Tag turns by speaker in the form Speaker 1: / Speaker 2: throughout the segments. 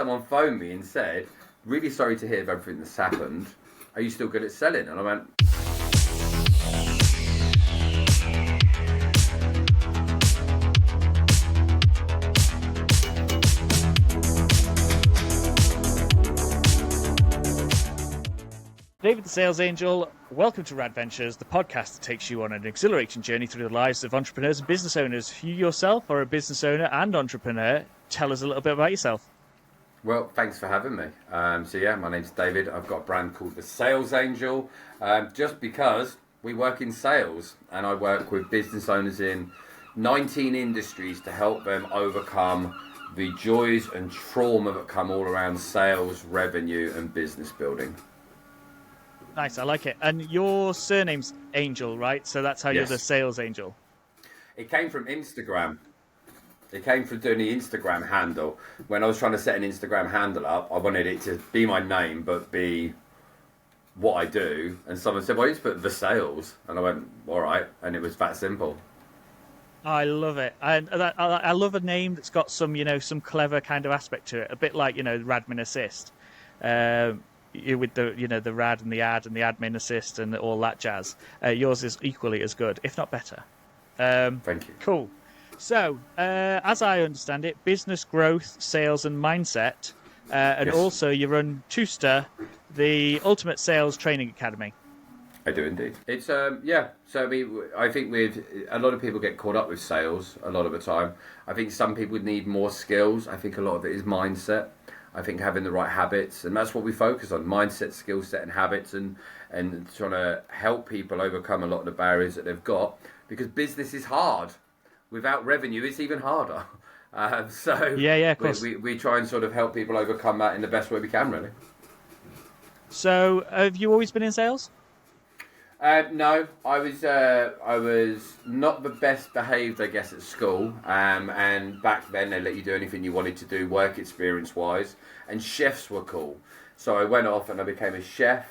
Speaker 1: someone phoned me and said, really sorry to hear of everything that's happened. Are you still good at selling? And I went,
Speaker 2: David the Sales Angel, welcome to Rad-Ventures, the podcast that takes you on an exhilarating journey through the lives of entrepreneurs and business owners. You yourself are a business owner and entrepreneur. Tell us a little bit about yourself.
Speaker 1: well, thanks for having me. My name's David. I've got a brand called the Sales Angel, just because we work in sales, and I work with business owners in 19 industries to help them overcome the joys and trauma that come all around sales, revenue, and business building.
Speaker 2: Nice, I like it. And your surname's Angel, right? So that's how you're the Sales Angel.
Speaker 1: It came from Instagram. It came from doing the Instagram handle. When I was trying to set an Instagram handle up, I wanted it to be my name, but be what I do. And someone said, well, you just put the sales. And I went, all right. And it was that simple.
Speaker 2: I love it. I love a name that's got some, some clever kind of aspect to it. A bit like, Radmin Assist. With the, the rad and the admin assist and all that jazz. Yours is equally as good, if not better.
Speaker 1: Thank you.
Speaker 2: Cool. So, as I understand it, business growth, sales, and mindset, and
Speaker 1: Yes.
Speaker 2: also you run TUSTA, the Ultimate Sales Training Academy.
Speaker 1: I do indeed. It's So I mean, I think with a lot of people get caught up with sales a lot of the time. I think some people need more skills. I think a lot of it is mindset. I think having the right habits, and that's what we focus on: mindset, skill set, and habits, and trying to help people overcome a lot of the barriers that they've got. Because business is hard. Without revenue, it's even harder.
Speaker 2: Of course.
Speaker 1: We try and sort of help people overcome that in the best way we can, really.
Speaker 2: So, have you always been in sales?
Speaker 1: No, I was not the best behaved, I guess, at school. And back then, they let you do anything you wanted to do, work experience wise. And chefs were cool, so I went off and I became a chef.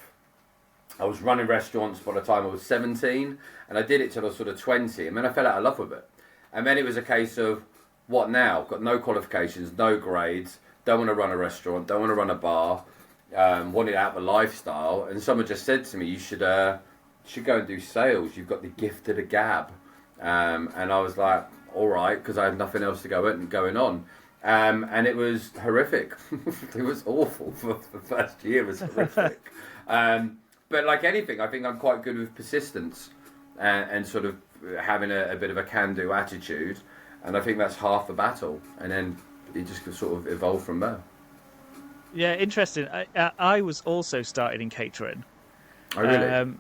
Speaker 1: I was running restaurants by the time I was 17, and I did it till I was sort of 20, and then I fell out of love with it. And then it was a case of, what now? I've got no qualifications, no grades, don't want to run a restaurant, don't want to run a bar, wanted out the lifestyle. And someone just said to me, you should go and do sales, you've got the gift of the gab. And I was like, all right, because I had nothing else to going on. And it was horrific. It was awful for the first year, it was horrific. But like anything, I think I'm quite good with persistence and sort of having a bit of a can-do attitude. And I think that's half the battle. And then it just could sort of evolve from there.
Speaker 2: Yeah, interesting. I was also started in catering.
Speaker 1: Oh, really?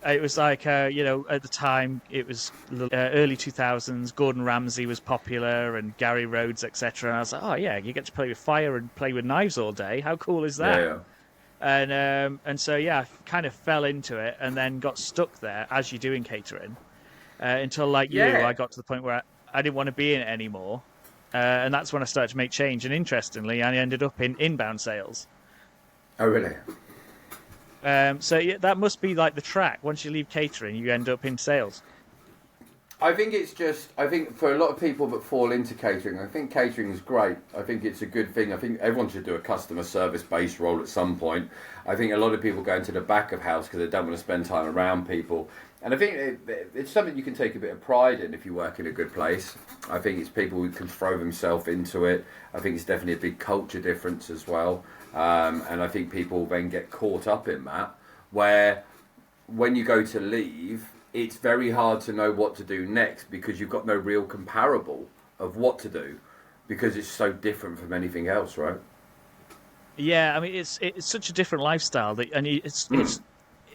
Speaker 2: It was like, at the time, it was early 2000s. Gordon Ramsay was popular and Gary Rhodes, etc. And I was like, oh, yeah, you get to play with fire and play with knives all day. How cool is that?
Speaker 1: Yeah.
Speaker 2: And so, I kind of fell into it and then got stuck there, as you do in catering, until, I got to the point where I didn't want to be in it anymore. And that's when I started to make change. And interestingly, I ended up in inbound sales.
Speaker 1: Oh, really?
Speaker 2: That must be like the track. Once you leave catering, you end up in sales.
Speaker 1: I think for a lot of people that fall into catering, I think catering is great. I think it's a good thing. I think everyone should do a customer service based role at some point. I think a lot of people go into the back of house because they don't want to spend time around people. And I think it's something you can take a bit of pride in if you work in a good place. I think it's people who can throw themselves into it. I think it's definitely a big culture difference as well. And I think people then get caught up in that, where when you go to leave, it's very hard to know what to do next because you've got no real comparable of what to do because it's so different from anything else, right?
Speaker 2: Yeah, I mean, it's such a different lifestyle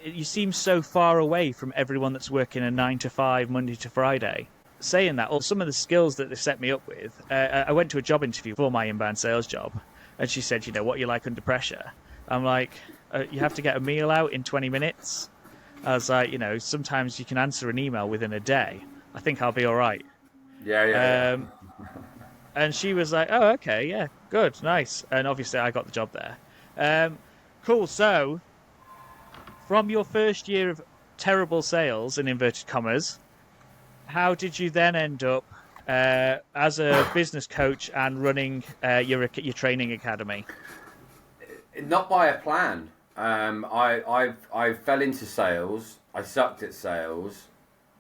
Speaker 2: you seem so far away from everyone that's working a 9 to 5, Monday to Friday. Saying that, some of the skills that they set me up with, I went to a job interview for my inbound sales job, and she said, what you like under pressure? I'm like, you have to get a meal out in 20 minutes. I was like, sometimes you can answer an email within a day. I think I'll be all right.
Speaker 1: Yeah.
Speaker 2: And she was like, oh, okay, yeah, good, nice. And obviously I got the job there. Cool, so from your first year of terrible sales, in inverted commas, how did you then end up as a business coach and running your training academy?
Speaker 1: Not by a plan. I fell into sales. I sucked at sales.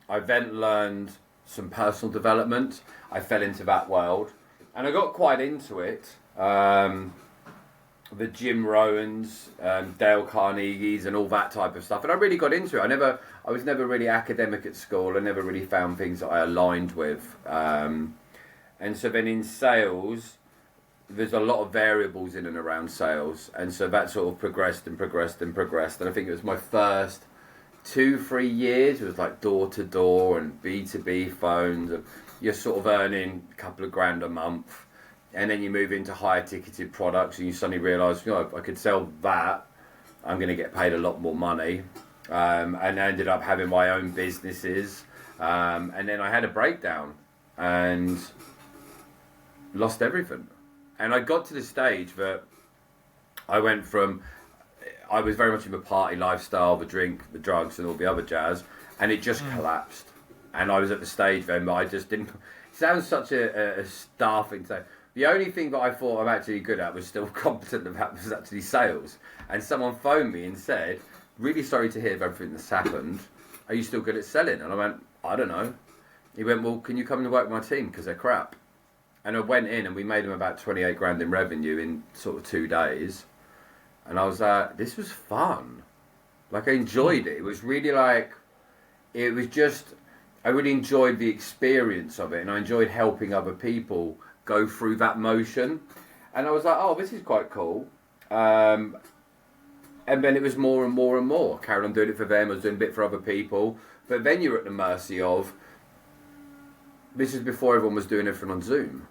Speaker 1: I then learned some personal development. I fell into that world, and I got quite into it. The Jim Rowans, Dale Carnegie's, and all that type of stuff. And I really got into it. I was never really academic at school. I never really found things that I aligned with. And so then in sales, there's a lot of variables in and around sales. And so that sort of progressed and progressed and progressed. And I think it was my first 2-3 years. It was like door to door and B2B phones. And you're sort of earning a couple of grand a month. And then you move into higher ticketed products and you suddenly realise, if I could sell that, I'm going to get paid a lot more money. And I ended up having my own businesses. And then I had a breakdown and lost everything. And I got to the stage that I went from, I was very much in the party lifestyle, the drink, the drugs and all the other jazz, and it just collapsed. And I was at the stage then, but I just didn't, it sounds such a star thing to say. The only thing that I thought I'm actually good at was still competent at was actually sales. And someone phoned me and said, really sorry to hear of everything that's happened. Are you still good at selling? And I went, I don't know. He went, well, can you come and work with my team because they're crap? And I went in and we made them about 28 grand in revenue in sort of 2 days. And I was like, this was fun. Like I enjoyed it. It was really like, it was just, I really enjoyed the experience of it. And I enjoyed helping other people go through that motion. And I was like, oh, this is quite cool. And then it was more and more and more. Carried on doing it for them. I was doing a bit for other people. But then you're at the mercy of, this is before everyone was doing everything on Zoom.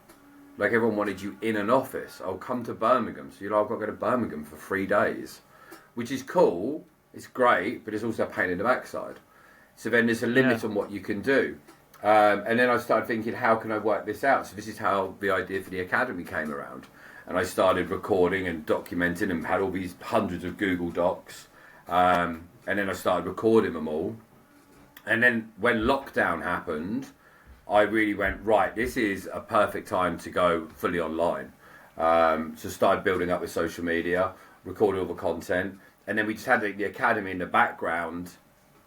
Speaker 1: Like everyone wanted you in an office. Oh, come to Birmingham. So you're like, I've got to go to Birmingham for 3 days. Which is cool. It's great. But it's also a pain in the backside. So then there's a limit on what you can do. And then I started thinking, how can I work this out? So this is how the idea for the Academy came around. And I started recording and documenting and had all these hundreds of Google Docs. And then I started recording them all. And then when lockdown happened, I really went, right, this is a perfect time to go fully online. So started building up with social media, recorded all the content. And then we just had the Academy in the background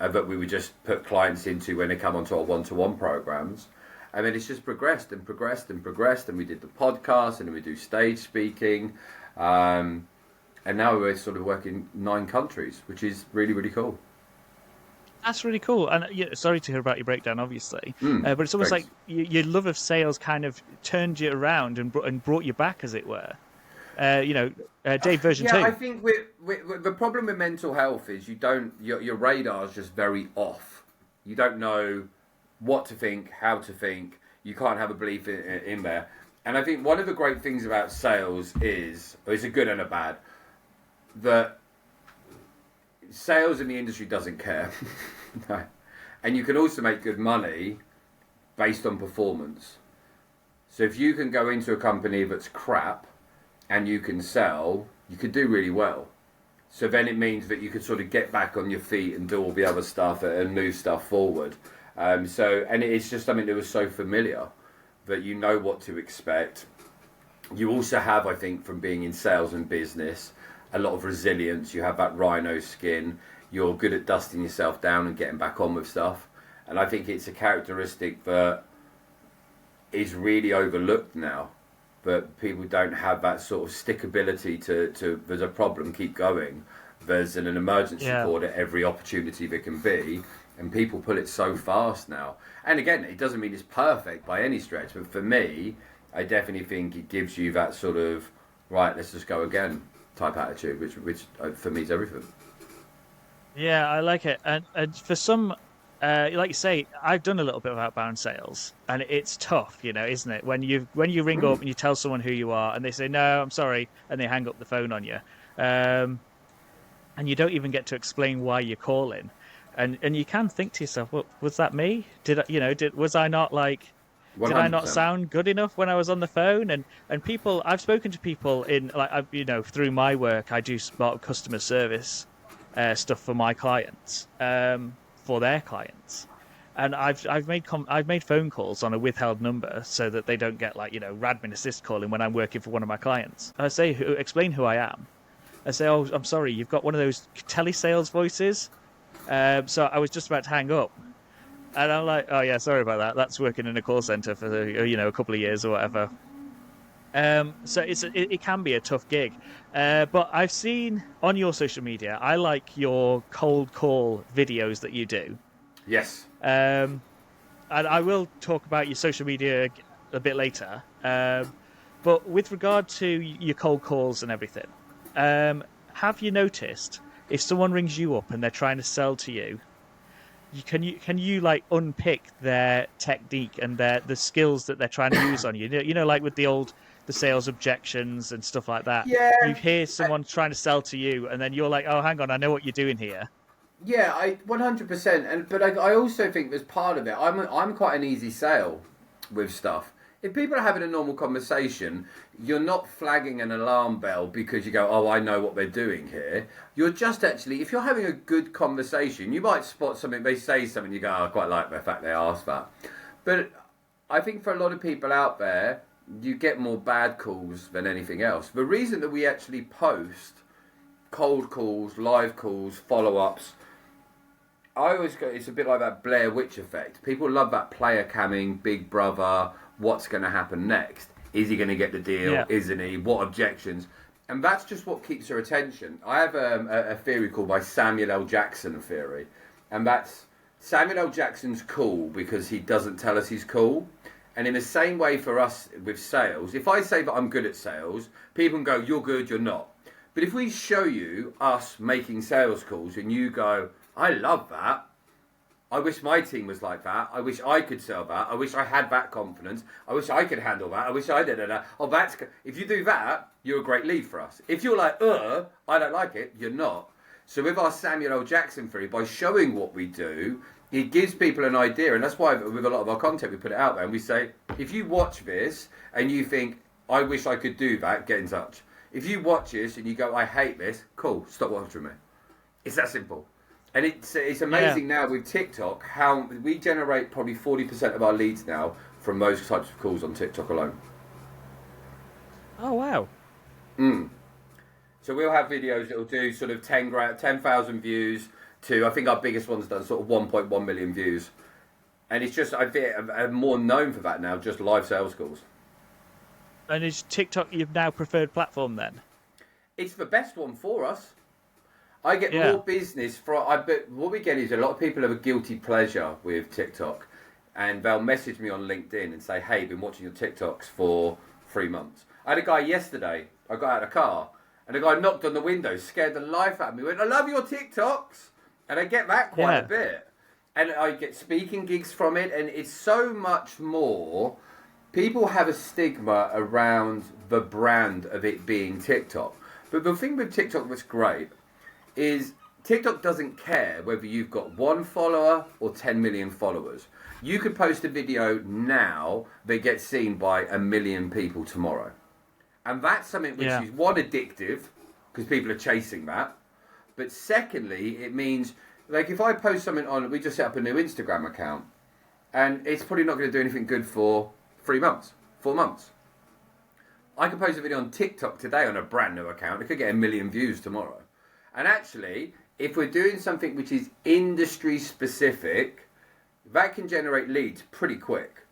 Speaker 1: that we would just put clients into when they come onto our one-to-one programs. And then it's just progressed and progressed and progressed. And we did the podcast and then we do stage speaking. And now we're sort of working 9 countries, which is really, really cool.
Speaker 2: That's really cool. And sorry to hear about your breakdown, obviously. But it's almost like your love of sales kind of turned you around and brought you back, as it were. Dave version 2.
Speaker 1: Yeah, I think the problem with mental health is your radar is just very off. You don't know what to think, how to think. You can't have a belief in there. And I think one of the great things about sales is, it's a good and a bad, that sales in the industry doesn't care. No. And you can also make good money based on performance. So if you can go into a company that's crap and you can sell, you could do really well. So then it means that you could sort of get back on your feet and do all the other stuff and move stuff forward. And it's just something that was so familiar that you know what to expect. You also have, I think, from being in sales and business, a lot of resilience. You have that rhino skin. You're good at dusting yourself down and getting back on with stuff. And I think it's a characteristic that is really overlooked now. But people don't have that sort of stickability to there's a problem, keep going. There's an emergency call at every opportunity there can be. And people pull it so fast now. And again, it doesn't mean it's perfect by any stretch. But for me, I definitely think it gives you that sort of, right, let's just go again type attitude, which for me is everything.
Speaker 2: Yeah, I like it. And for some, like you say, I've done a little bit of outbound sales, and it's tough, isn't it? When you ring up and you tell someone who you are, and they say, no, I'm sorry, and they hang up the phone on you. And you don't even get to explain why you're calling. And you can think to yourself, well, was that me? Was I not 100%. Did I not sound good enough when I was on the phone? And people, I've spoken to people through my work, I do smart customer service stuff for my clients, for their clients. And I've made phone calls on a withheld number so that they don't get like Radmin Assist calling when I'm working for one of my clients. I say, explain who I am. I say, oh, I'm sorry, you've got one of those telesales voices. So I was just about to hang up, and I'm like, oh yeah, sorry about that. That's working in a call center for a couple of years or whatever. So it can be a tough gig, but I've seen on your social media, I like your cold call videos that you do.
Speaker 1: Yes.
Speaker 2: And I will talk about your social media a bit later. But with regard to your cold calls and everything, have you noticed if someone rings you up and they're trying to sell to you, can you like unpick their technique and the skills that they're trying to use on you? Like with the sales objections and stuff like that.
Speaker 1: Yeah.
Speaker 2: You hear someone trying to sell to you, and then you're like, oh, hang on, I know what you're doing here.
Speaker 1: Yeah, 100%. But I also think there's part of it. I'm quite an easy sale with stuff. If people are having a normal conversation, you're not flagging an alarm bell because you go, oh, I know what they're doing here. You're just actually, if you're having a good conversation, you might spot something, they say something, you go, oh, I quite like the fact they asked that. But I think for a lot of people out there, you get more bad calls than anything else. The reason that we actually post cold calls, live calls, follow-ups, I always go, it's a bit like that Blair Witch effect. People love that player camming, Big Brother, what's going to happen next? Is he going to get the deal? Yeah. Isn't he? What objections? And that's just what keeps your attention. I have a theory called my Samuel L. Jackson theory. And that's Samuel L. Jackson's cool because he doesn't tell us he's cool. And in the same way for us with sales, if I say that I'm good at sales, people can go, you're good, you're not. But if we show you us making sales calls and you go, I love that. I wish my team was like that. I wish I could sell that. I wish I had that confidence. I wish I could handle that. I wish I did that. Oh, that's if you do that, you're a great lead for us. If you're like, I don't like it, you're not. So with our Samuel L. Jackson theory, by showing what we do, it gives people an idea. And that's why with a lot of our content, we put it out there and we say, if you watch this and you think, I wish I could do that, get in touch. If you watch this and you go, I hate this, cool, stop watching me. It's that simple. And it's amazing now with TikTok how we generate probably 40% of our leads now from those types of calls on TikTok alone.
Speaker 2: Oh, wow.
Speaker 1: So we'll have videos that will do sort of 10,000 views to, I think our biggest one's done sort of 1.1 million views. And it's just, I think I'm more known for that now, just live sales calls.
Speaker 2: And is TikTok your now preferred platform then?
Speaker 1: It's the best one for us. I get more business but what we get is a lot of people have a guilty pleasure with TikTok, and they'll message me on LinkedIn and say, hey, been watching your TikToks for 3 months. I had a guy yesterday, I got out of the car, and the guy knocked on the window, scared the life out of me, went, I love your TikToks. And I get that quite a bit. And I get speaking gigs from it, and it's so much more. People have a stigma around the brand of it being TikTok. But the thing with TikTok that's great is TikTok doesn't care whether you've got 1 follower or 10 million followers. You could post a video now that gets seen by 1 million people tomorrow. And that's something which is, one, addictive, because people are chasing that. But secondly, it means, like if I post something on, we just set up a new Instagram account, and it's probably not going to do anything good for 3 months, 4 months. I could post a video on TikTok today on a brand new account. It could get 1 million views tomorrow. And actually, if we're doing something which is industry specific, that can generate leads pretty quick.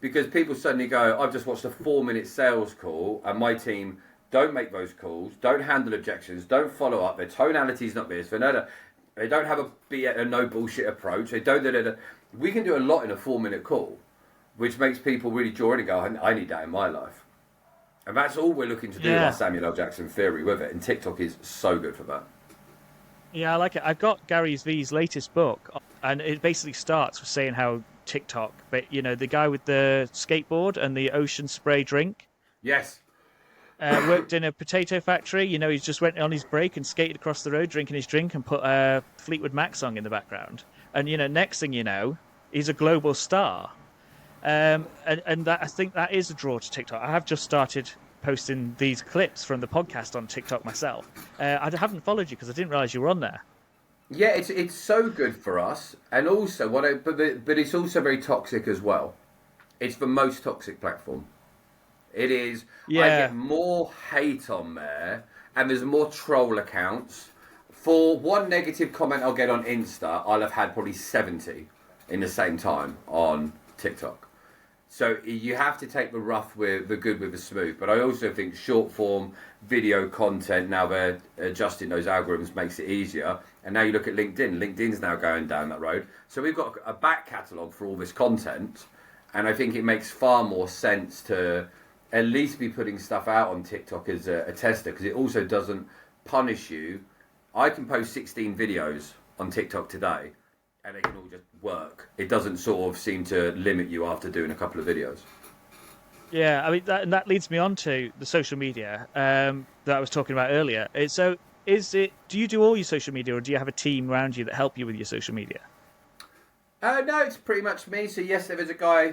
Speaker 1: Because people suddenly go, I've just watched a 4-minute sales call and my team don't make those calls, don't handle objections, don't follow up, their tonality's not this, they don't have a no bullshit approach, they don't. We can do a lot in a 4-minute call, which makes people really draw in and go, I need that in my life. And that's all we're looking to do with our Samuel L. Jackson theory with it. And TikTok is so good for that.
Speaker 2: Yeah, I like it. I've got Gary V's latest book, and it basically starts with saying how TikTok, but the guy with the skateboard and the ocean spray drink. Yes. Worked in a potato factory. He just went on his break and skated across the road drinking his drink and put a Fleetwood Mac song in the background. And, next thing you know, he's a global star. And that, I think that is a draw to TikTok. I have just started posting these clips from the podcast on TikTok myself. I haven't followed you because I didn't realise you were on there.
Speaker 1: Yeah, it's so good for us, and also but it's also very toxic as well. It's the most toxic platform. It is. I
Speaker 2: Yeah,
Speaker 1: get more hate on there, and there's more troll accounts. For one negative comment I'll get on Insta, I'll have had probably 70 in the same time on TikTok. So you have to take the rough with the good with the smooth. But I also think short form video content, now they're adjusting those algorithms, makes it easier. And now you look at LinkedIn. LinkedIn's now going down that road. So we've got a back catalogue for all this content. And I think it makes far more sense to at least be putting stuff out on TikTok as a tester, because it also doesn't punish you. I can post 16 videos on TikTok today, and they can all just work. It doesn't sort of seem to limit you after doing a couple of videos.
Speaker 2: yeah. I mean, that leads me on to the social media that I was talking about earlier. So, is it? Do you do all your social media, or do you have a team around you that help you with your social media?
Speaker 1: No, it's pretty much me. So yes, there is a guy,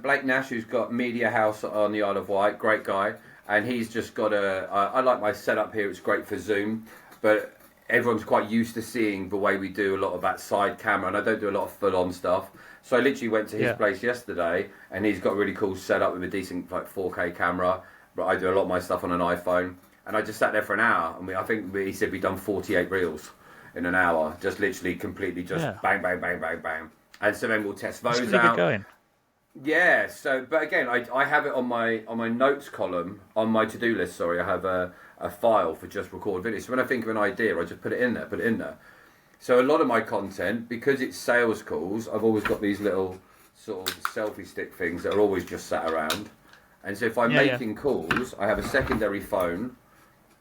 Speaker 1: Blake Nash, who's got Media House on the Isle of Wight. Great guy, and he's just got I like my setup here. It's great for Zoom, but everyone's quite used to seeing the way we do a lot of that side camera, and I don't do a lot of full-on stuff. So I literally went to his place yesterday, and he's got a really cool setup with a decent 4K camera. But I do a lot of my stuff on an iPhone, and I just sat there for an hour, and I think he said we'd done 48 reels in an hour, just literally completely just bang, bang, bang, bang, bang. And so then we'll test those
Speaker 2: It's really
Speaker 1: out.
Speaker 2: good going.
Speaker 1: Yeah. So, but again, I have it on my notes column on my to do list. Sorry, I have a file for just record videos. So when I think of an idea, I just put it in there. So a lot of my content, because it's sales calls, I've always got these little sort of selfie stick things that are always just sat around. And so if I'm making calls, I have a secondary phone,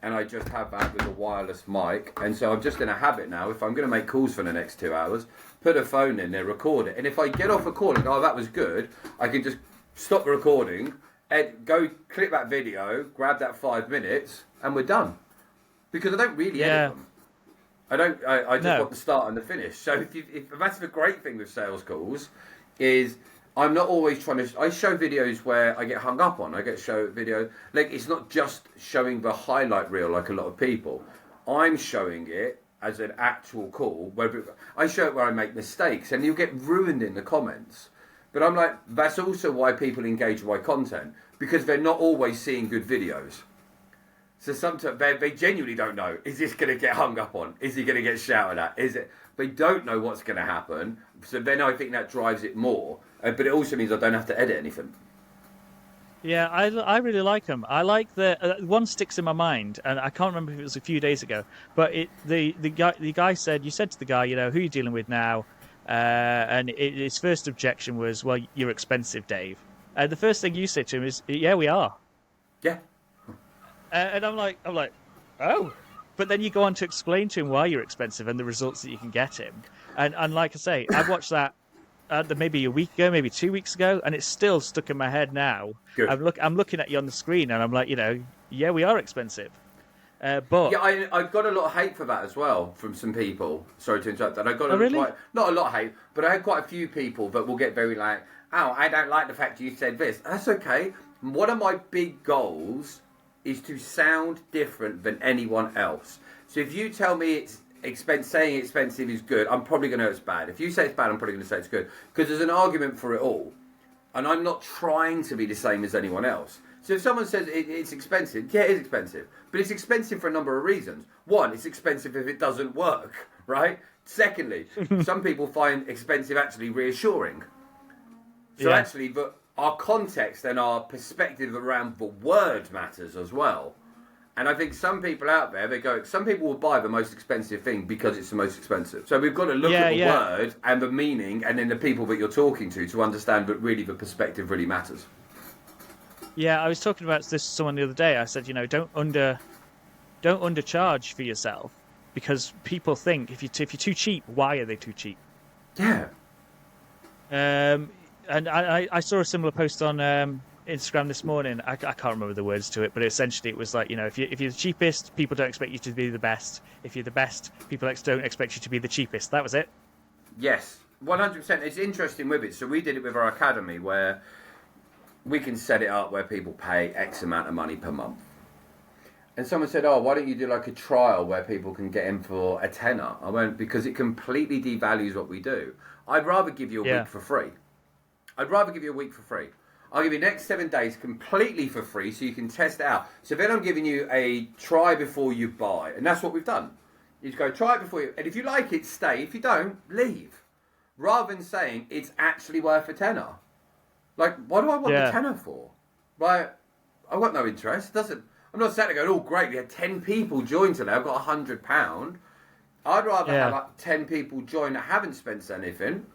Speaker 1: and I just have that with a wireless mic. And so I'm just in a habit now, if I'm going to make calls for the next 2 hours, put a phone in there, record it. And if I get off a call and go, oh, that was good, I can just stop the recording, go click that video, grab that 5 minutes, and we're done. Because I don't really edit them. I just want the start and the finish. So if that's the great thing with sales calls, is I'm not always trying to. I show videos where I get hung up on. I get show video like it's not just showing the highlight reel like a lot of people. I'm showing it as an actual call. Where I show it where I make mistakes, and you get ruined in the comments. But I'm like, that's also why people engage with my content, because they're not always seeing good videos. So sometimes they genuinely don't know, is this going to get hung up on? Is he going to get shouted at? Is it? They don't know what's going to happen. So then I think that drives it more. But it also means I don't have to edit anything.
Speaker 2: Yeah, I really like them. I like the one sticks in my mind, and I can't remember if it was a few days ago. But the guy said, you said to the guy, you know, who are you dealing with now? And his first objection was, well, you're expensive, Dave. And the first thing you said to him is, yeah, we are.
Speaker 1: Yeah.
Speaker 2: And I'm like, oh. But then you go on to explain to him why you're expensive and the results that you can get him. And like I say, I watched that maybe a week ago, maybe 2 weeks ago, and it's still stuck in my head now.
Speaker 1: Good.
Speaker 2: I'm looking at you on the screen, and I'm like, you know, yeah, we are expensive. But
Speaker 1: yeah, I got a lot of hate for that as well from some people. Sorry to interrupt. And I got not a lot of hate, but I had quite a few people that will get very like, oh, I don't like the fact you said this. That's okay. One of my big goals is to sound different than anyone else. So if you tell me saying expensive is good, I'm probably going to know it's bad. If you say it's bad, I'm probably going to say it's good. Because there's an argument for it all. And I'm not trying to be the same as anyone else. So if someone says it's expensive, yeah, it is expensive. But it's expensive for a number of reasons. One, it's expensive if it doesn't work, right? Secondly, some people find expensive actually reassuring. So actually, our context and our perspective around the word matters as well. And I think some people out there, some people will buy the most expensive thing because it's the most expensive. So we've got to look at the word and the meaning and then the people that you're talking to understand that really the perspective really matters.
Speaker 2: Yeah, I was talking about this to someone the other day. I said, you know, don't undercharge for yourself, because people think if you're too cheap, why are they too cheap?
Speaker 1: Yeah.
Speaker 2: And I saw a similar post on Instagram this morning. I can't remember the words to it, but essentially it was like, you know, if you're the cheapest, people don't expect you to be the best. If you're the best, people don't expect you to be the cheapest. That was it.
Speaker 1: Yes, 100%. It's interesting with it. So we did it with our academy where we can set it up where people pay X amount of money per month. And someone said, "Oh, why don't you do like a trial where people can get in for a tenner?" I went, "Because it completely devalues what we do. I'd rather give you a
Speaker 2: Yeah.
Speaker 1: week for free. I'd rather give you a week for free. I'll give you the next 7 days completely for free so you can test it out. So then I'm giving you a try before you buy. And that's what we've done. You just go try it before you... And if you like it, stay. If you don't, leave. Rather than saying it's actually worth a tenner. Like, what do I want the tenner for? Right? I've got no interest. Doesn't... I'm not sat there going, oh, great, we had 10 people join today. I've got £100. I'd rather have like 10 people join that haven't spent anything,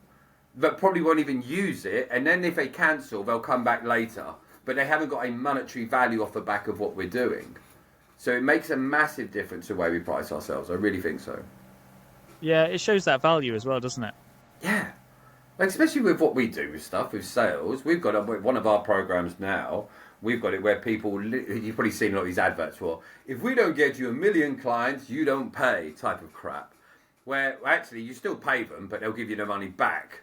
Speaker 1: that probably won't even use it, and then if they cancel, they'll come back later. But they haven't got a monetary value off the back of what we're doing. So it makes a massive difference the way we price ourselves. I really think so.
Speaker 2: Yeah, it shows that value as well, doesn't it?
Speaker 1: Yeah. Like, especially with what we do with stuff, with sales. We've got one of our programs now. We've got it where people, you've probably seen a lot of these adverts for, if we don't get you 1 million clients, you don't pay type of crap. Where actually you still pay them, but they'll give you the money back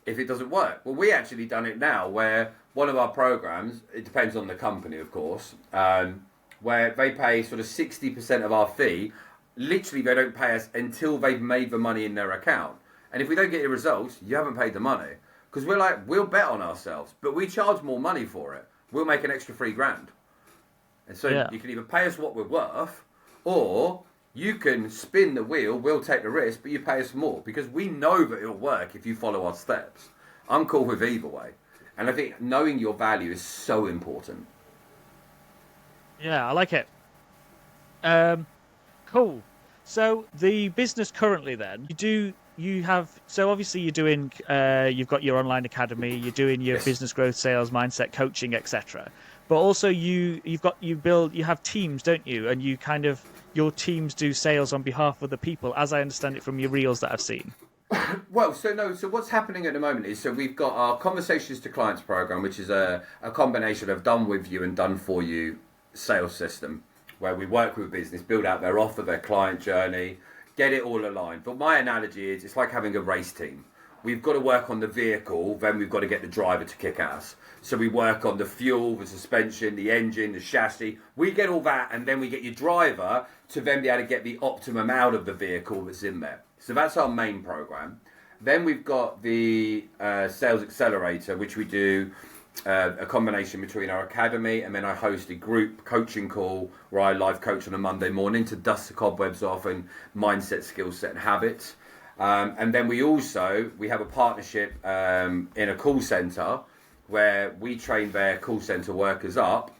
Speaker 1: if it doesn't work. Well, we actually done it now where one of our programs, it depends on the company, of course, where they pay sort of 60% of our fee. Literally, they don't pay us until they've made the money in their account. And if we don't get your results, you haven't paid the money. Because we're like, we'll bet on ourselves, but we charge more money for it. We'll make an extra $3,000. And so you can either pay us what we're worth, or you can spin the wheel, we'll take the risk, but you pay us more. Because we know that it'll work if you follow our steps. I'm cool with either way. And I think knowing your value is so important.
Speaker 2: Yeah, I like it. Cool. So the business currently then, so obviously you're doing, you've got your online academy, you're doing your business growth, sales, mindset, coaching, etc. But also you have teams, don't you? And you kind of, your teams do sales on behalf of the people, as I understand it from your reels that I've seen.
Speaker 1: Well, so what's happening at the moment is, so we've got our Conversations to Clients program, which is a combination of done with you and done for you sales system, where we work with business, build out their offer, their client journey, get it all aligned. But my analogy is, it's like having a race team. We've got to work on the vehicle, then we've got to get the driver to kick ass. So we work on the fuel, the suspension, the engine, the chassis. We get all that, and then we get your driver to then be able to get the optimum out of the vehicle that's in there. So that's our main program. Then we've got the Sales Accelerator, which we do a combination between our academy, and then I host a group coaching call where I live coach on a Monday morning to dust the cobwebs off and mindset, skill set and habits. And then we have a partnership in a call center where we train their call center workers up,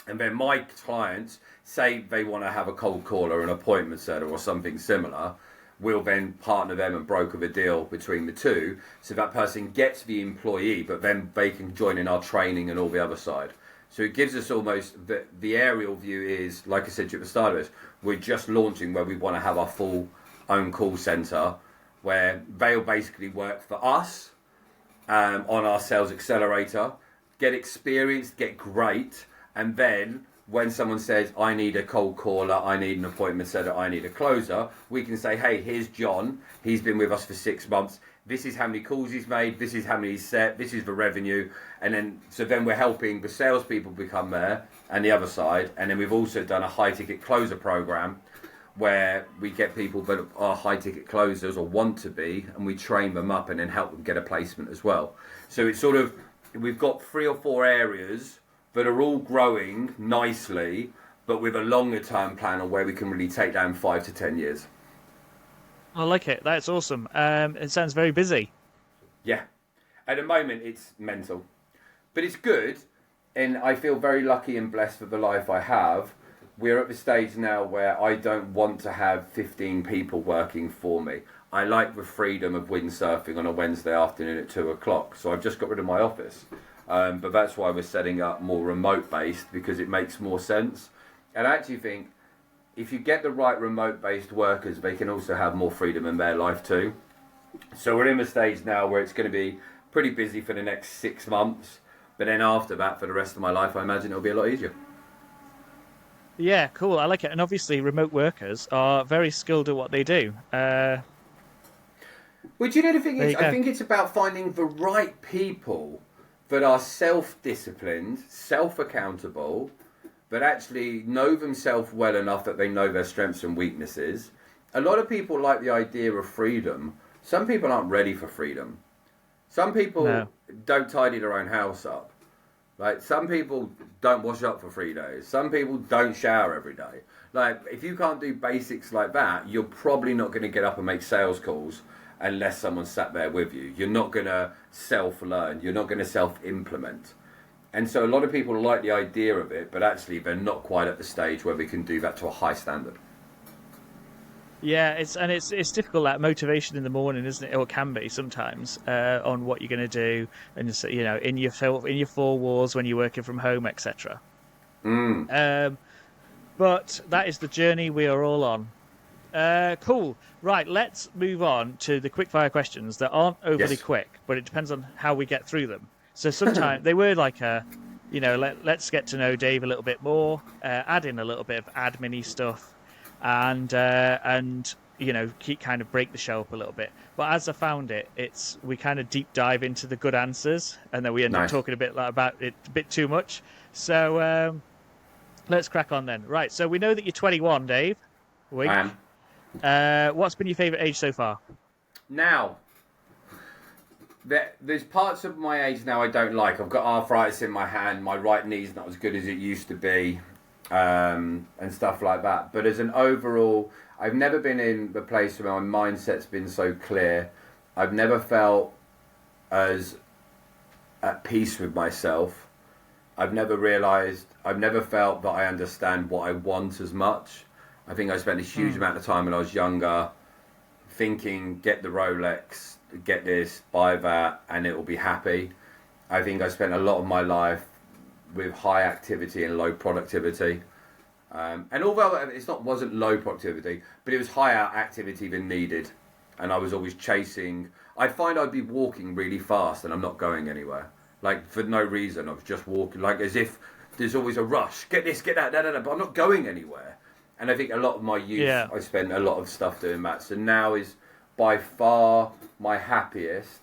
Speaker 1: and then my clients say they want to have a cold call or an appointment setter or something similar. We'll then partner them and broker the deal between the two, so that person gets the employee, but then they can join in our training and all the other side. So it gives us almost, the aerial view is, like I said to you at the start of this, we're just launching where we want to have our full own call centre, where they'll basically work for us on our Sales Accelerator, get experienced, get great, and then when someone says, I need a cold caller, I need an appointment setter, I need a closer, we can say, hey, here's John. He's been with us for 6 months. This is how many calls he's made. This is how many he's set. This is the revenue. And then we're helping the salespeople become there and the other side. And then we've also done a high ticket closer program where we get people that are high ticket closers or want to be, and we train them up and then help them get a placement as well. So it's sort of, we've got 3 or 4 areas that are all growing nicely, but with a longer term plan on where we can really take down 5 to 10 years.
Speaker 2: I like it. That's awesome. It sounds very busy.
Speaker 1: Yeah. At the moment, it's mental. But it's good, and I feel very lucky and blessed for the life I have. We're at the stage now where I don't want to have 15 people working for me. I like the freedom of windsurfing on a Wednesday afternoon at 2 o'clock, so I've just got rid of my office. But that's why we're setting up more remote based, because it makes more sense. And I actually think if you get the right remote based workers, they can also have more freedom in their life too. So we're in the stage now where it's going to be pretty busy for the next 6 months, but then after that, for the rest of my life, I imagine it'll be a lot easier.
Speaker 2: Yeah, cool. I like it. And obviously remote workers are very skilled at what they do.
Speaker 1: Well, do you know the thing is, I think it's about finding the right people that are self-disciplined, self-accountable, but actually know themselves well enough that they know their strengths and weaknesses. A lot of people like the idea of freedom. Some people aren't ready for freedom. Some people don't tidy their own house up. Like, some people don't wash up for 3 days. Some people don't shower every day. Like, if you can't do basics like that, you're probably not going to get up and make sales calls unless someone sat there with you. You're not going to self-learn. You're not going to self-implement. And so a lot of people like the idea of it, but actually they're not quite at the stage where we can do that to a high standard.
Speaker 2: Yeah, it's difficult, that motivation in the morning, isn't it? Or it can be sometimes, on what you're going to do, and in your 4 walls when you're working from home, etc. But that is the journey we are all on. Cool. Right, let's move on to the quickfire questions that aren't overly quick, but it depends on how we get through them. So sometimes they were like let's get to know Dave a little bit more, add in a little bit of admin-y stuff, and keep kind of break the show up a little bit. But as I found it, we kind of deep dive into the good answers, and then we end up talking a bit about it a bit too much. So let's crack on then. Right, so we know that you're 21, Dave. Wink.
Speaker 1: I am.
Speaker 2: What's been your favourite age so far?
Speaker 1: Now, there's parts of my age now I don't like. I've got arthritis in my hand. My right knee's not as good as it used to be, and stuff like that. But as an overall, I've never been in the place where my mindset's been so clear. I've never felt as at peace with myself. I've never felt that I understand what I want as much. I think I spent a huge amount of time when I was younger thinking, get the Rolex, get this, buy that, and it will be happy. I think I spent a lot of my life with high activity and low productivity. And although it wasn't low productivity, but it was higher activity than needed. And I was always chasing. I'd find I'd be walking really fast and I'm not going anywhere. Like, for no reason. I was just walking, like as if there's always a rush. Get this, get that, but I'm not going anywhere. And I think a lot of my youth, I spent a lot of stuff doing that. So now is by far my happiest.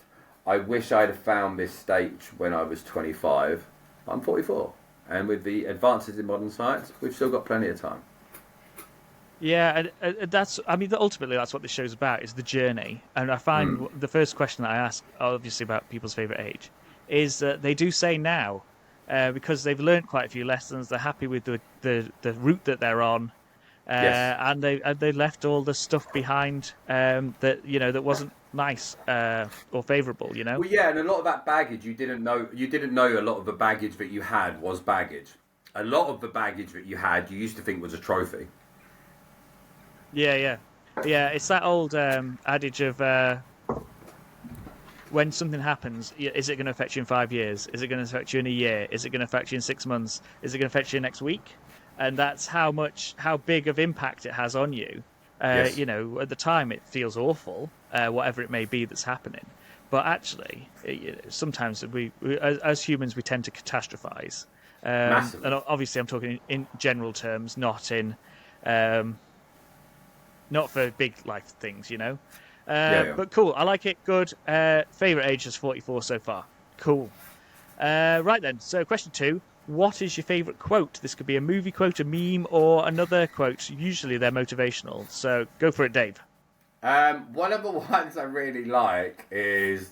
Speaker 1: I wish I'd have found this stage when I was 25. I'm 44. And with the advances in modern science, we've still got plenty of time.
Speaker 2: Yeah, and ultimately that's what this show's about, is the journey. And I find the first question that I ask, obviously about people's favourite age, is that they do say now, because they've learned quite a few lessons, they're happy with the route that they're on, and they left all the stuff behind that wasn't nice or favourable.
Speaker 1: Well, yeah, and a lot of that baggage you didn't know a lot of the baggage that you had was baggage. A lot of the baggage that you had, you used to think was a trophy.
Speaker 2: Yeah. It's that old adage of when something happens, is it going to affect you in 5 years? Is it going to affect you in a year? Is it going to affect you in 6 months? Is it going to affect you next week? And that's how big of impact it has on you. At the time it feels awful, whatever it may be that's happening. But actually, sometimes we as humans, we tend to catastrophize. And obviously, I'm talking in general terms, not for big life things, But cool, I like it. Good. Favorite age is 44 so far. Cool. Right then. So question 2. What is your favourite quote? This could be a movie quote, a meme, or another quote. Usually they're motivational. So go for it, Dave.
Speaker 1: One of the ones I really like is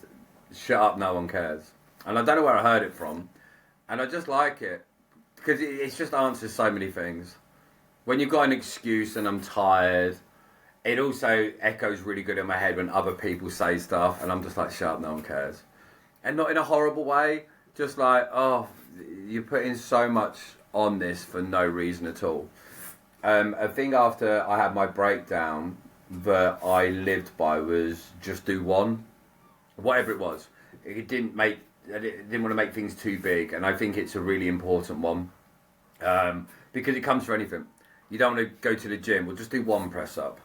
Speaker 1: "Shut up, no one cares," and I don't know where I heard it from, and I just like it because it just answers so many things. When you've got an excuse and I'm tired, it also echoes really good in my head when other people say stuff, and I'm just like, "Shut up, no one cares," and not in a horrible way. Just like, oh, you're putting so much on this for no reason at all. I think after I had my breakdown, that I lived by was just do one, whatever it was. I didn't want to make things too big, and I think it's a really important one, because it comes for anything. You don't want to go to the gym. Well, just do one press up,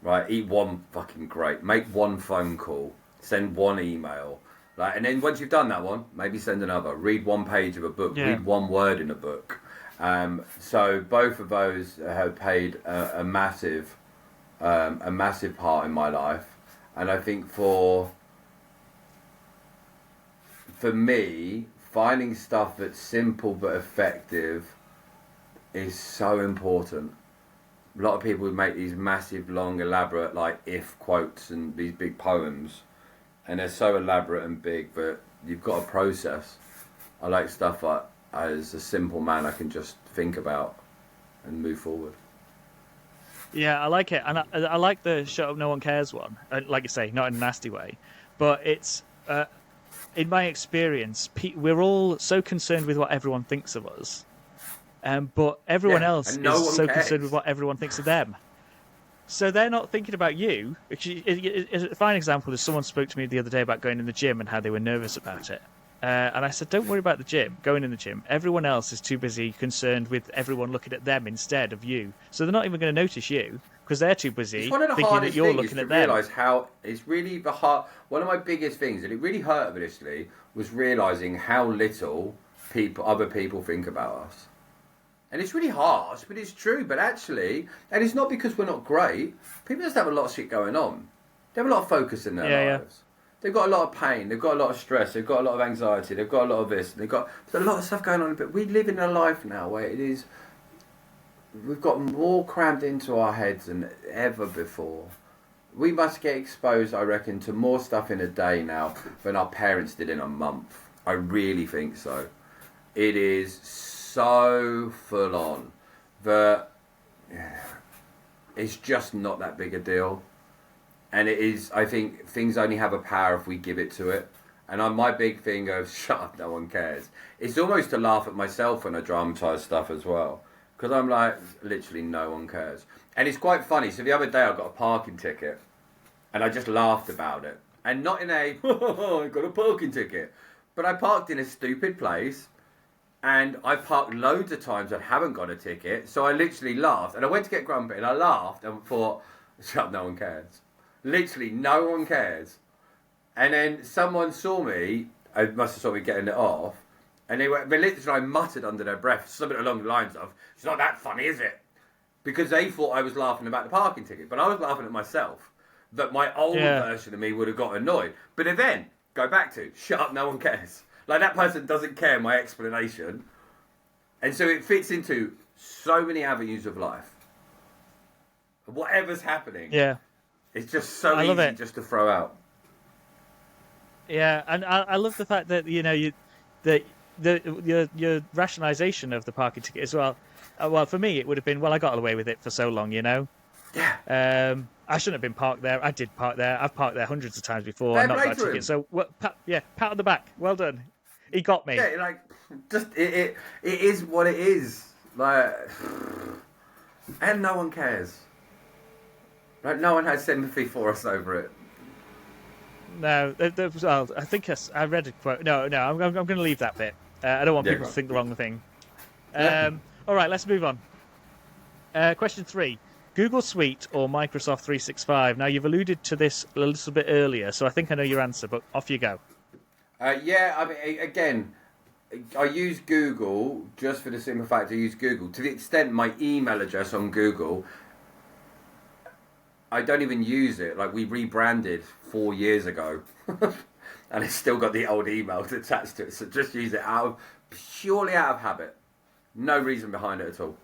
Speaker 1: right? Eat one fucking great. Make one phone call. Send one email. Like, and then once you've done that one, maybe send another. Read one page of a book. Yeah. Read one word in a book. So both of those have played a massive part in my life, and I think for me, finding stuff that's simple but effective is so important. A lot of people make these massive, long, elaborate, like if quotes and these big poems, and they're so elaborate and big, but you've got a process. I like stuff like, as a simple man, I can just think about and move forward.
Speaker 2: Yeah, I like it, and I like the "Shut Up, No One Cares" one. Like you say, not in a nasty way, but it's in my experience, we're all so concerned with what everyone thinks of us, but everyone else
Speaker 1: and no
Speaker 2: is
Speaker 1: one
Speaker 2: so
Speaker 1: cares.
Speaker 2: concerned with what everyone thinks of them. So they're not thinking about you. A fine example is someone spoke to me the other day about going in the gym and how they were nervous about it. And I said, don't worry about the gym, going in the gym. Everyone else is too busy concerned with everyone looking at them instead of you. So they're not even going to notice you because they're too busy thinking that you're looking at them.
Speaker 1: Realise how it's really the hard. One of my biggest things, and it really hurt initially, was realising how little other people think about us. And it's really harsh, but it's true. But actually, and it's not because we're not great. People just have a lot of shit going on. They have a lot of focus in their lives. They've got a lot of pain. They've got a lot of stress. They've got a lot of anxiety. They've got a lot of this. There's a lot of stuff going on. But we live in a life now where we've got more crammed into our heads than ever before. We must get exposed, I reckon, to more stuff in a day now than our parents did in a month. I really think so. It is so full on that it's just not that big a deal. And it is, I think, things only have a power if we give it to it. And my big thing of, shut up, no one cares. It's almost to laugh at myself when I dramatise stuff as well. Because I'm like, literally no one cares. And it's quite funny. So the other day I got a parking ticket. And I just laughed about it. And not in a, I got a parking ticket. But I parked in a stupid place. And I parked loads of times I haven't got a ticket. So I literally laughed. And I went to get grumpy and I laughed and thought, shut up, no one cares. Literally, no one cares. And then someone saw me, I must have saw me getting it off, and they literally muttered under their breath, something along the lines of, it's not that funny, is it? Because they thought I was laughing about the parking ticket, but I was laughing at myself, that my old version of me would have got annoyed. But then, go back to, shut up, no one cares. Like, that person doesn't care my explanation. And so it fits into so many avenues of life. Whatever's happening.
Speaker 2: Yeah.
Speaker 1: It's just so easy just to throw out.
Speaker 2: Yeah, and I love the fact that your rationalisation of the parking ticket as well. Well, for me, it would have been, I got away with it for so long,
Speaker 1: Yeah.
Speaker 2: I shouldn't have been parked there. I did park there. I've parked there hundreds of times before and not got a ticket. So, pat on the back. Well done. He got me.
Speaker 1: Yeah, like, just it is what it is. Like, and no one cares. Like, no one has sympathy for us over it.
Speaker 2: No, I think I read a quote. No, I'm going to leave that bit. I don't want people to think the wrong thing. All right, let's move on. Question 3. Google Suite or Microsoft 365? Now, you've alluded to this a little bit earlier, so I think I know your answer, but off you go.
Speaker 1: Yeah, I mean, again, I use Google just for the simple fact I use Google. To the extent my email address on Google, I don't even use it. Like, we rebranded 4 years ago. And it's still got the old emails attached to it. So just use it purely out of habit. No reason behind it at all.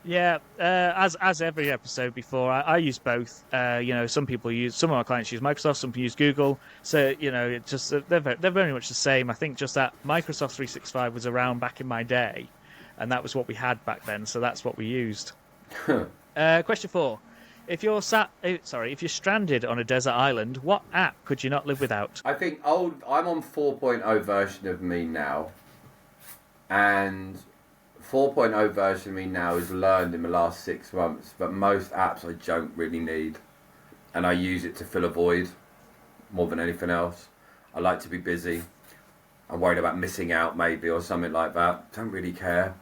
Speaker 2: Yeah, as every episode before, I use both. Some of our clients use Microsoft, some people use Google. So, it's just they're very much the same. I think just that Microsoft 365 was around back in my day, and that was what we had back then. So that's what we used. Question 4. If you're stranded on a desert island, what app could you not live without?
Speaker 1: I think I'm on 4.0 version of me now, and 4.0 version of me now is learned in the last 6 months, but most apps I don't really need, and I use it to fill a void more than anything else. I like to be busy. I'm worried about missing out maybe or something like that. Don't really care.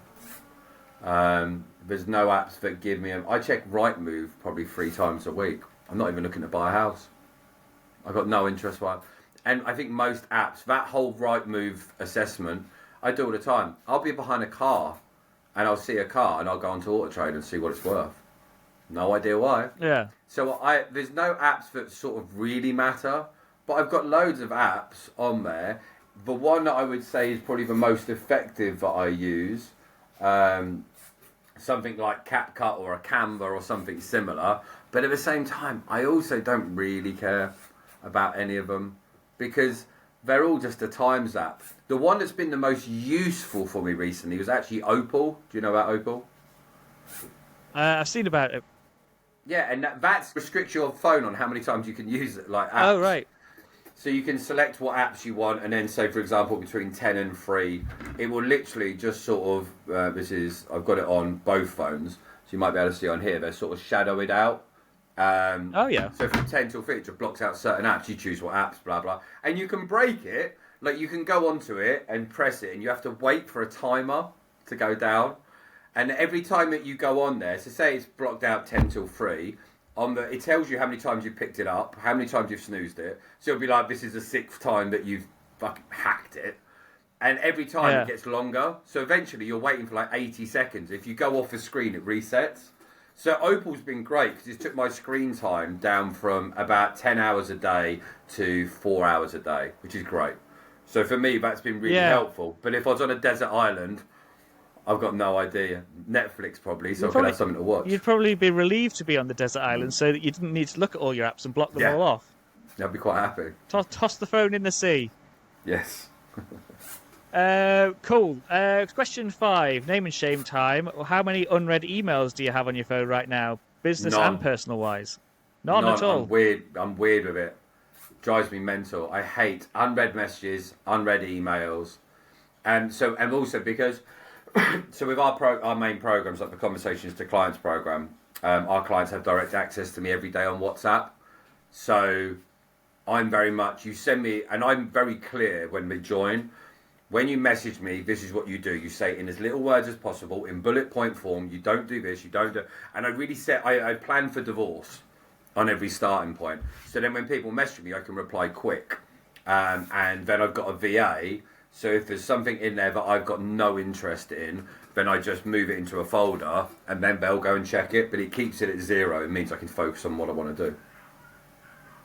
Speaker 1: There's no apps that give me I check Rightmove probably 3 times a week. I'm not even looking to buy a house. I've got no interest why. And I think most apps, that whole Rightmove assessment, I do all the time. I'll be behind a car and I'll see a car and I'll go onto Auto Trade and see what it's worth. No idea why.
Speaker 2: Yeah.
Speaker 1: So there's no apps that sort of really matter, but I've got loads of apps on there. The one that I would say is probably the most effective that I use something like CapCut or a Canva or something similar. But at the same time, I also don't really care about any of them because they're all just a times app. The one that's been the most useful for me recently was actually Opal. Do you know about Opal?
Speaker 2: I've seen about it.
Speaker 1: Yeah, and that's restricts your phone on how many times you can use it, like apps.
Speaker 2: Oh, right.
Speaker 1: So you can select what apps you want, and then say, for example, between 10 and 3, it will literally just sort of, I've got it on both phones, so you might be able to see on here, they're sort of shadowed out.
Speaker 2: Oh, yeah.
Speaker 1: So from 10 till 3, it just blocks out certain apps, you choose what apps, blah, blah. And you can break it, like you can go onto it and press it, and you have to wait for a timer to go down. And every time that you go on there, so say it's blocked out 10 till 3, it tells you how many times you've picked it up, how many times you've snoozed it. So it'll be like, this is the 6th time that you've fucking hacked it. And every time it gets longer. So eventually you're waiting for like 80 seconds. If you go off the screen, it resets. So Opal's been great because it's took my screen time down from about 10 hours a day to 4 hours a day, which is great. So for me, that's been really helpful. But if I was on a desert island, I've got no idea. Netflix probably, so I could have something to watch.
Speaker 2: You'd probably be relieved to be on the desert island so that you didn't need to look at all your apps and block them all off.
Speaker 1: I'd be quite happy.
Speaker 2: Toss the phone in the sea.
Speaker 1: Yes.
Speaker 2: Cool. Question 5. Name and shame time. How many unread emails do you have on your phone right now? Business and personal wise? None at all.
Speaker 1: I'm weird with it. Drives me mental. I hate unread messages, unread emails. And also because so with our main programs, like the Conversations to Clients program, our clients have direct access to me every day on WhatsApp. So I'm very much, you send me, and I'm very clear when they join. When you message me, this is what you do. You say in as little words as possible, in bullet point form. You don't do this, you don't do... And I really I plan for divorce on every starting point. So then when people message me, I can reply quick. And then I've got a VA. So if there's something in there that I've got no interest in, then I just move it into a folder and then they'll go and check it. But it keeps it at 0. It means I can focus on what I want to do.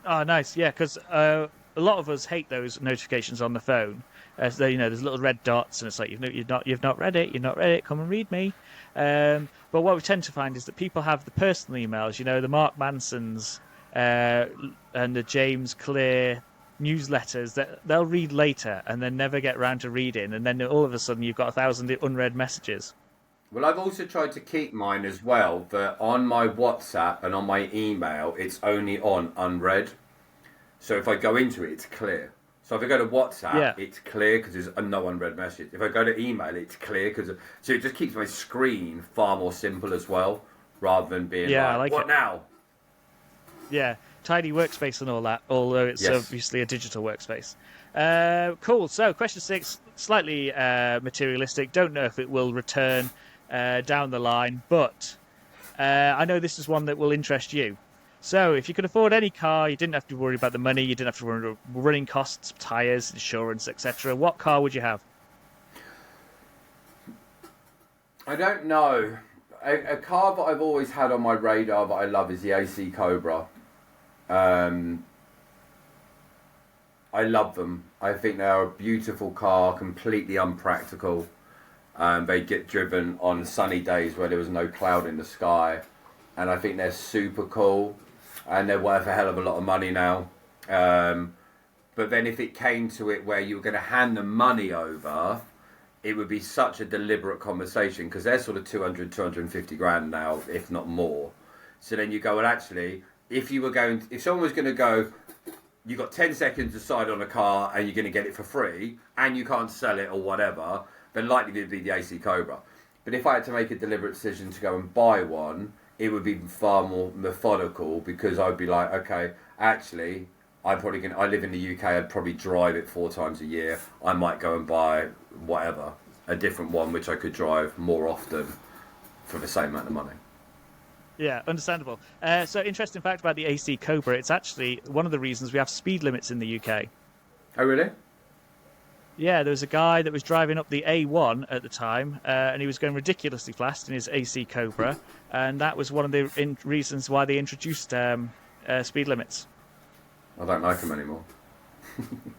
Speaker 2: Oh, nice. Yeah, because a lot of us hate those notifications on the phone. So, there's little red dots and it's like, you've not read it, come and read me. But what we tend to find is that people have the personal emails, the Mark Mansons and the James Clear newsletters that they'll read later and then never get around to reading, and then all of a sudden you've got 1,000 unread messages.
Speaker 1: Well, I've also tried to keep mine as well, that on my WhatsApp and on my email, it's only on unread. So if I go into it, it's clear. So if I go to WhatsApp, it's clear because there's no unread message. If I go to email, it's clear so it just keeps my screen far more simple as well, rather than being like what now?
Speaker 2: Yeah. Tidy workspace and all that, although it's obviously a digital workspace. Cool. So, question 6, slightly materialistic. Don't know if it will return down the line, but I know this is one that will interest you. So, if you could afford any car, you didn't have to worry about the money, you didn't have to worry about running costs, tyres, insurance, etc. What car would you have?
Speaker 1: I don't know. A car that I've always had on my radar that I love is the AC Cobra. I love them. I think they are a beautiful car, completely unpractical. They get driven on sunny days where there was no cloud in the sky, and I think they're super cool, and they're worth a hell of a lot of money now. But then if it came to it where you were going to hand the money over, it would be such a deliberate conversation because they're sort of 200, 250 grand now, if not more. So then you go, well, actually, if someone was going to go, you've got 10 seconds to decide on a car and you're going to get it for free and you can't sell it or whatever, then likely it would be the AC Cobra. But if I had to make a deliberate decision to go and buy one, it would be far more methodical because I'd be like, okay, actually, I live in the UK, I'd probably drive it 4 times a year. I might go and buy a different one which I could drive more often for the same amount of money.
Speaker 2: Yeah, understandable. So, interesting fact about the AC Cobra, it's actually one of the reasons we have speed limits in the UK.
Speaker 1: Oh, really?
Speaker 2: Yeah, there was a guy that was driving up the A1 at the time, and he was going ridiculously fast in his AC Cobra, and that was one of the reasons why they introduced speed limits.
Speaker 1: I don't like them anymore.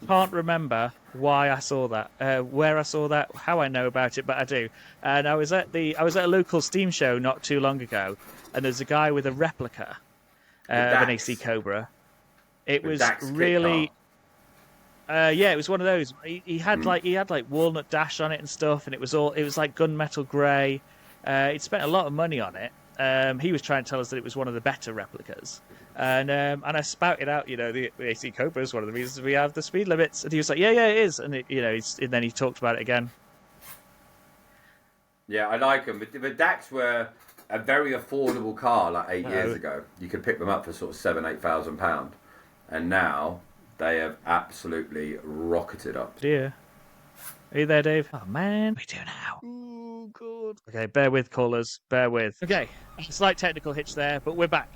Speaker 2: Can't remember why I saw that, where I saw that, how I know about it, but I do. And I was at a local Steam show not too long ago, and there's a guy with a replica of an AC Cobra. It
Speaker 1: the
Speaker 2: was
Speaker 1: Dax kit
Speaker 2: really,
Speaker 1: car.
Speaker 2: yeah, it was one of those. He had like walnut dash on it and stuff, and it was like gunmetal grey. He'd spent a lot of money on it. He was trying to tell us that it was one of the better replicas. And I spouted out, the AC Cobra is one of the reasons we have the speed limits. And he was like, yeah, it is. And, and then he talked about it again.
Speaker 1: Yeah, I like them. But the Dax were a very affordable car like 8 years ago. You could pick them up for sort of £7,000-8,000. And now they have absolutely rocketed up.
Speaker 2: Dear. Are you there, Dave? Oh, man. What do we do now? Oh, God. Okay, bear with, callers. Bear with. Okay, slight technical hitch there, but we're back.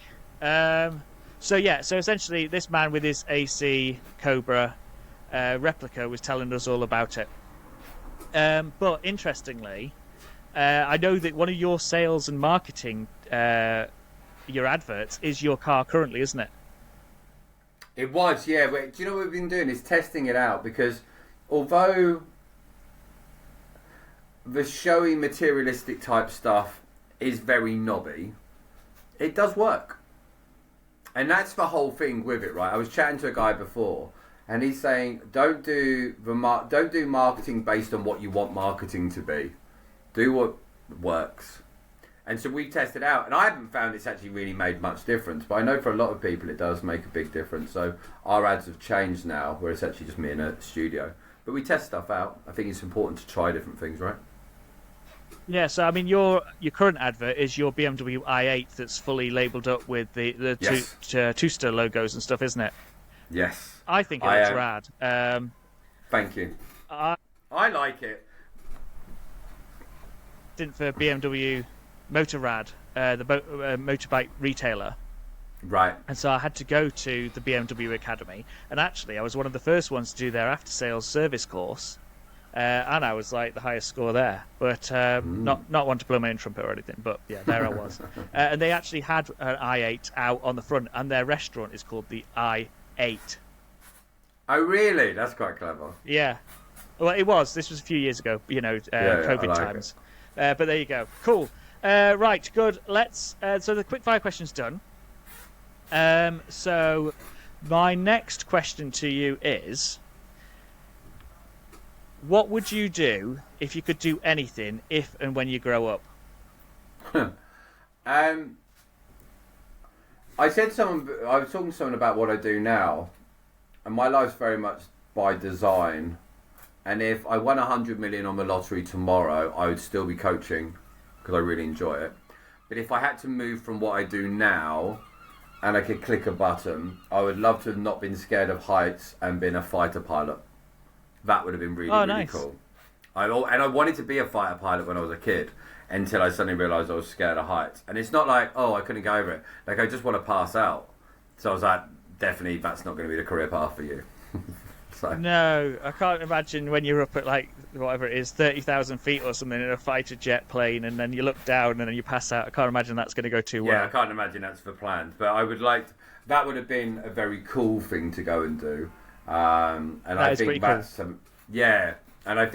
Speaker 2: So essentially this man with his AC Cobra replica was telling us all about it. But interestingly, I know that one of your sales and marketing, your adverts, is your car currently, isn't it?
Speaker 1: It was, yeah. But do you know what we've been doing is testing it out, because although the showy materialistic type stuff is very knobby, it does work. And that's the whole thing with it, right? I was chatting to a guy before, and he's saying, don't do marketing based on what you want marketing to be. Do what works. And so we tested out, and I haven't found it's actually really made much difference, but I know for a lot of people it does make a big difference. So our ads have changed now, where it's actually just me in a studio. But we test stuff out. I think it's important to try different things, right?
Speaker 2: Yeah, so I mean, your current advert is your BMW i8 that's fully labelled up with the
Speaker 1: Yes.
Speaker 2: TUSTA logos and stuff, isn't it?
Speaker 1: Yes.
Speaker 2: I think it looks rad.
Speaker 1: Thank you. I like it.
Speaker 2: For BMW Motorrad, the motorbike retailer.
Speaker 1: Right.
Speaker 2: And so I had to go to the BMW Academy, and actually I was one of the first ones to do their after-sales service course. And I was like the highest score there, but not one to blow my own trumpet or anything. But yeah, there I was. And they actually had an i8 out on the front, and their restaurant is called the i8.
Speaker 1: Oh, really? That's quite clever.
Speaker 2: Yeah. Well, it was. This was a few years ago. COVID
Speaker 1: like
Speaker 2: times. But there you go. Cool. Right. Good. Let's. So the quick fire question's done. So my next question to you is, what would you do if you could do anything if and when you grow up?
Speaker 1: I was talking to someone about what I do now, and my life's very much by design. And if I won 100 million on the lottery tomorrow, I would still be coaching because I really enjoy it. But if I had to move from what I do now and I could click a button, I would love to have not been scared of heights and been a fighter pilot. That would have been really
Speaker 2: nice.
Speaker 1: cool. I wanted to be a fighter pilot when I was a kid, until I suddenly realised I was scared of heights. And it's not like, I couldn't go over it. Like, I just want to pass out. So I was like, definitely that's not going to be the career path for you. So.
Speaker 2: No, I can't imagine when you're up at like whatever it is, 30,000 feet or something in a fighter jet plane, and then you look down and then you pass out. I can't imagine that's going to go too well.
Speaker 1: Yeah, I can't imagine that's the plan. But I would like that would have been a very cool thing to go and do. And I think that's cool. And I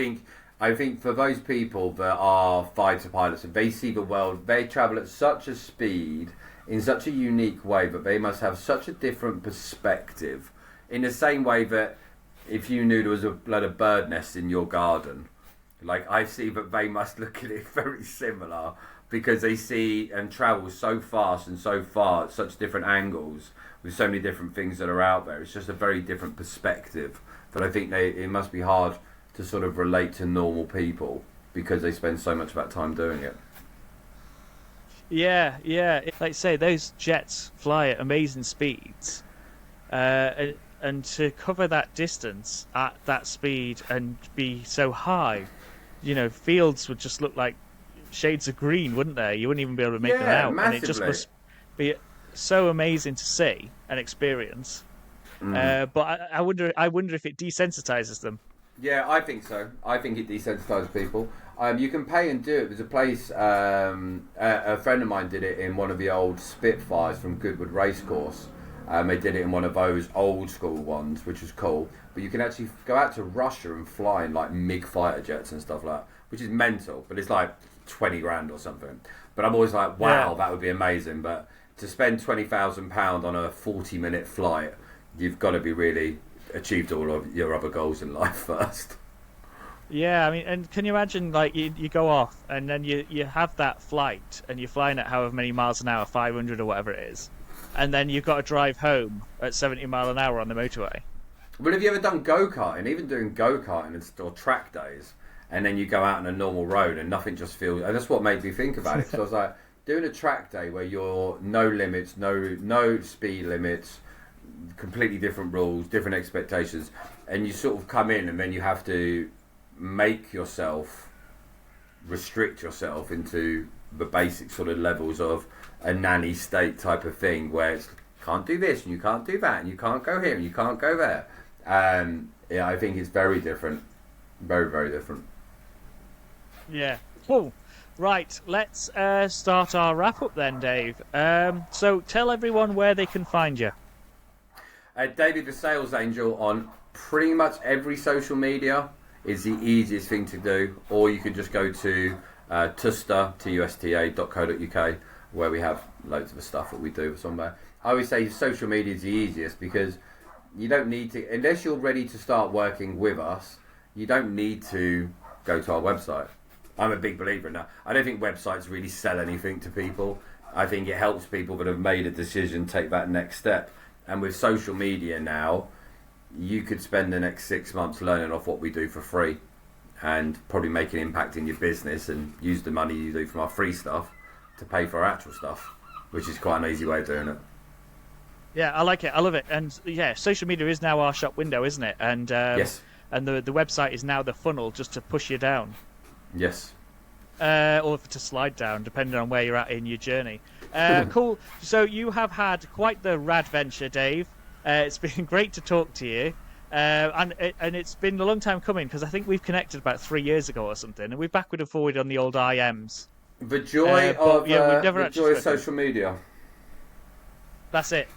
Speaker 1: think for those people that are fighter pilots, if they see the world, they travel at such a speed in such a unique way that they must have such a different perspective. In the same way that if you knew there was a load of bird nests in your garden, like I see that they must look at it very similar, because they see and travel so fast and so far at such different angles with so many different things that are out there. It's just a very different perspective that I think it must be hard to sort of relate to normal people because they spend so much of that time doing it.
Speaker 2: Yeah. Like I say, those jets fly at amazing speeds. And to cover that distance at that speed and be so high, fields would just look like shades of green, wouldn't they? You wouldn't even be able to make them out.
Speaker 1: Massively.
Speaker 2: And it just must be so amazing to see and experience. But I wonder if it desensitizes them.
Speaker 1: Yeah, I think so. I think it desensitizes people. You can pay and do it. There's a place, a friend of mine did it in one of the old Spitfires from Goodwood Racecourse. They did it in one of those old school ones, which was cool. But you can actually go out to Russia and fly in like MiG fighter jets and stuff like that, which is mental. But it's like 20 grand or something. But I'm always like, wow, that would be amazing. But to spend £20,000 on a 40-minute flight, you've got to be really achieved all of your other goals in life first.
Speaker 2: Yeah, I mean, and can you imagine, like, you go off and then you have that flight and you're flying at however many miles an hour, 500 or whatever it is, and then you've got to drive home at 70 mile an hour on the motorway.
Speaker 1: Well, have you ever done go-karting? Even doing go-karting or track days, and then you go out on a normal road and nothing just feels... And that's what made me think about it, because I was like, doing a track day where you're no limits, no speed limits, completely different rules, different expectations, and you sort of come in and then you have to make yourself restrict yourself into the basic sort of levels of a nanny state type of thing, where it's can't do this and you can't do that and you can't go here and you can't go there. Yeah, I think it's very different, very, very different.
Speaker 2: Yeah, cool. Right, let's start our wrap up then, Dave. So tell everyone where they can find you.
Speaker 1: David the Sales Angel on pretty much every social media is the easiest thing to do, or you can just go to TUSTA, tusta.co.uk, where we have loads of the stuff that we do somewhere. I always say social media is the easiest, because you don't need to, unless you're ready to start working with us, you don't need to go to our website. I'm a big believer in that. I don't think websites really sell anything to people. I think it helps people that have made a decision take that next step. And with social media now, you could spend the next 6 months learning off what we do for free and probably make an impact in your business and use the money you do from our free stuff to pay for our actual stuff, which is quite an easy way of doing it.
Speaker 2: Yeah, I like it. I love it. And yeah, social media is now our shop window, isn't it? And
Speaker 1: yes.
Speaker 2: And the website is now the funnel just to push you down.
Speaker 1: Yes.
Speaker 2: Or to slide down, depending on where you're at in your journey. Cool. So you have had quite the Rad-Venture, Dave. It's been great to talk to you. And it's been a long time coming, because I think we've connected about 3 years ago or something, and we're backward and forward on the old IMs.
Speaker 1: The joy of social media.
Speaker 2: That's it.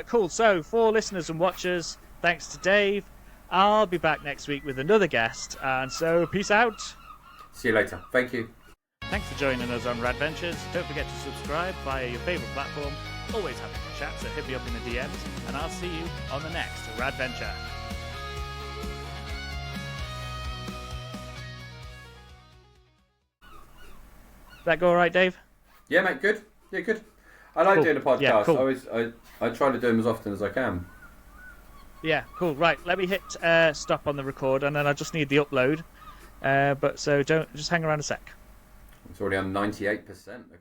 Speaker 2: Cool. So for listeners and watchers, thanks to Dave. I'll be back next week with another guest, and so peace out.
Speaker 1: See you later. Thank you.
Speaker 2: Thanks for joining us on Rad-Ventures. Don't forget to subscribe via your favourite platform. Always happy to chat, so hit me up in the DMs, and I'll see you on the next Rad-Venture. That go all right, Dave?
Speaker 1: Yeah, mate. Good. Yeah, good. I like doing a podcast.
Speaker 2: Yeah, cool.
Speaker 1: I try to do them as often as I can.
Speaker 2: Yeah, cool. Right, let me hit stop on the record, and then I just need the upload. But so don't just hang around a sec.
Speaker 1: It's already on 98%.